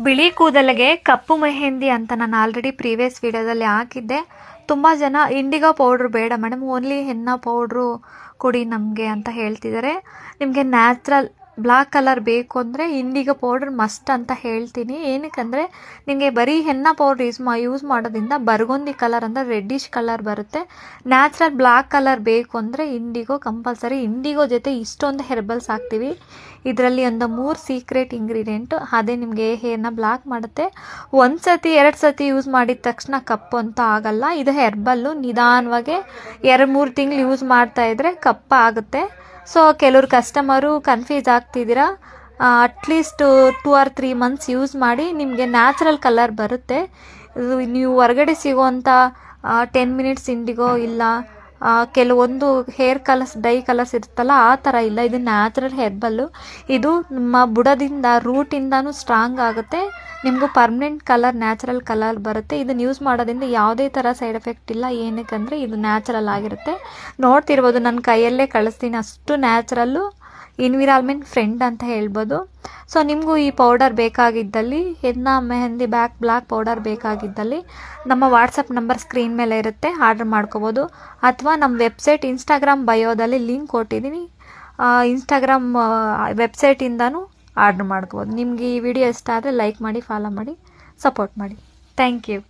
ಬಿಳಿ ಕೂದಲಿಗೆ ಕಪ್ಪು ಮೆಹಂದಿ ಅಂತ ನಾನು ಆಲ್ರೆಡಿ ಪ್ರೀವಿಯಸ್ ವಿಡಿಯೋದಲ್ಲಿ ಹಾಕಿದ್ದೆ. ತುಂಬ ಜನ ಇಂಡಿಗೋ ಪೌಡ್ರ್ ಬೇಡ ಮೇಡಮ್, ಓನ್ಲಿ ಹೆನ್ನ ಪೌಡ್ರು ಕೊಡಿ ನಮಗೆ ಅಂತ ಹೇಳ್ತಿದ್ದಾರೆ. ನಿಮಗೆ ನ್ಯಾಚುರಲ್ ಬ್ಲ್ಯಾಕ್ ಕಲರ್ ಬೇಕು ಅಂದರೆ ಇಂಡಿಗೋ ಪೌಡ್ರ್ ಮಸ್ಟ್ ಅಂತ ಹೇಳ್ತೀನಿ. ಏನಕ್ಕಂದರೆ ನಿಮಗೆ ಬರೀ ಹೆನ್ನ ಪೌಡ್ರ್ ಯೂಸ್ ಮಾಡೋದ್ರಿಂದ ಬರ್ಗೊಂದಿ ಕಲರ್ ಅಂದರೆ ರೆಡ್ಡಿಶ್ ಕಲರ್ ಬರುತ್ತೆ. ನ್ಯಾಚುರಲ್ ಬ್ಲ್ಯಾಕ್ ಕಲರ್ ಬೇಕು ಅಂದರೆ ಇಂಡಿಗೋ ಕಂಪಲ್ಸರಿ. ಇಂಡಿಗೋ ಜೊತೆ ಇಷ್ಟೊಂದು ಹೆರ್ಬಲ್ಸ್ ಹಾಕ್ತೀವಿ. ಇದರಲ್ಲಿ ಒಂದು 3 ಸೀಕ್ರೆಟ್ ಇಂಗ್ರೀಡಿಯೆಂಟು, ಅದೇ ನಿಮಗೆ ಹೇರ್ನ ಬ್ಲ್ಯಾಕ್ ಮಾಡುತ್ತೆ. 1 ಸತಿ 2 ಸತಿ ಯೂಸ್ ಮಾಡಿದ ತಕ್ಷಣ ಕಪ್ಪು ಅಂತ ಆಗಲ್ಲ. ಇದು ಹೆರ್ಬಲ್ಲು, ನಿಧಾನವಾಗಿ 2-3 ತಿಂಗಳು ಯೂಸ್ ಮಾಡ್ತಾ ಇದ್ದರೆ ಕಪ್ಪ ಆಗುತ್ತೆ. ಸೊ ಕೆಲವ್ರು ಕಸ್ಟಮರು ಕನ್ಫ್ಯೂಸ್ ಆಗ್ತಿದ್ದೀರಾ. ಅಟ್ಲೀಸ್ಟ್ 2 or 3 ಮಂತ್ಸ್ ಯೂಸ್ ಮಾಡಿ, ನಿಮಗೆ ನ್ಯಾಚುರಲ್ ಕಲರ್ ಬರುತ್ತೆ. ನೀವು ಹೊರಗಡೆ ಸಿಗೋವಂಥ 10 ಮಿನಿಟ್ಸ್ ಇಂಡಿಗೋ ಇಲ್ಲ ಕೆಲವೊಂದು ಹೇರ್ ಕಲರ್ಸ್ ಡೈ ಕಲರ್ಸ್ ಇರುತ್ತಲ್ಲ, ಆ ಥರ ಇಲ್ಲ. ಇದು ನ್ಯಾಚುರಲ್ ಹೆರ್ಬಲ್ಲು. ಇದು ನಿಮ್ಮ ಬುಡದಿಂದ ರೂಟಿಂದನೂ ಸ್ಟ್ರಾಂಗ್ ಆಗುತ್ತೆ. ನಿಮಗೂ ಪರ್ಮನೆಂಟ್ ಕಲರ್ ನ್ಯಾಚುರಲ್ ಕಲರ್ ಬರುತ್ತೆ. ಇದನ್ನು ಯೂಸ್ ಮಾಡೋದ್ರಿಂದ ಯಾವುದೇ ಥರ ಸೈಡ್ ಎಫೆಕ್ಟ್ ಇಲ್ಲ. ಏನಕ್ಕಂದರೆ ಇದು ನ್ಯಾಚುರಲ್ ಆಗಿರುತ್ತೆ. ನೋಡ್ತಿರ್ಬೋದು, ನನ್ನ ಕೈಯಲ್ಲೇ ಕಳಿಸ್ತೀನಿ, ಅಷ್ಟು ನ್ಯಾಚುರಲ್ಲು, ಎನ್ವಿರಾನ್ಮೆಂಟ್ ಫ್ರೆಂಡ್ ಅಂತ ಹೇಳ್ಬೋದು. ಸೊ ನಿಮಗೂ ಈ ಪೌಡರ್ ಬೇಕಾಗಿದ್ದಲ್ಲಿ, ಹೆನ್ನ ಮೆಹಂದಿ ಬ್ಲ್ಯಾಕ್ ಪೌಡರ್ ಬೇಕಾಗಿದ್ದಲ್ಲಿ ನಮ್ಮ ವಾಟ್ಸಪ್ ನಂಬರ್ ಸ್ಕ್ರೀನ್ ಮೇಲೆ ಇರುತ್ತೆ, ಆರ್ಡ್ರ್ ಮಾಡ್ಕೋಬೋದು. ಅಥವಾ ನಮ್ಮ ವೆಬ್ಸೈಟ್ ಇನ್ಸ್ಟಾಗ್ರಾಮ್ ಬಯೋದಲ್ಲಿ ಲಿಂಕ್ ಕೊಟ್ಟಿದ್ದೀನಿ, ಇನ್ಸ್ಟಾಗ್ರಾಮ್ ವೆಬ್ಸೈಟಿಂದನೂ ಆರ್ಡ್ರ್ ಮಾಡ್ಕೋಬೋದು. ನಿಮಗೆ ಈ ವಿಡಿಯೋ ಇಷ್ಟ ಆದರೆ ಲೈಕ್ ಮಾಡಿ, ಫಾಲೋ ಮಾಡಿ, ಸಪೋರ್ಟ್ ಮಾಡಿ. Thank you.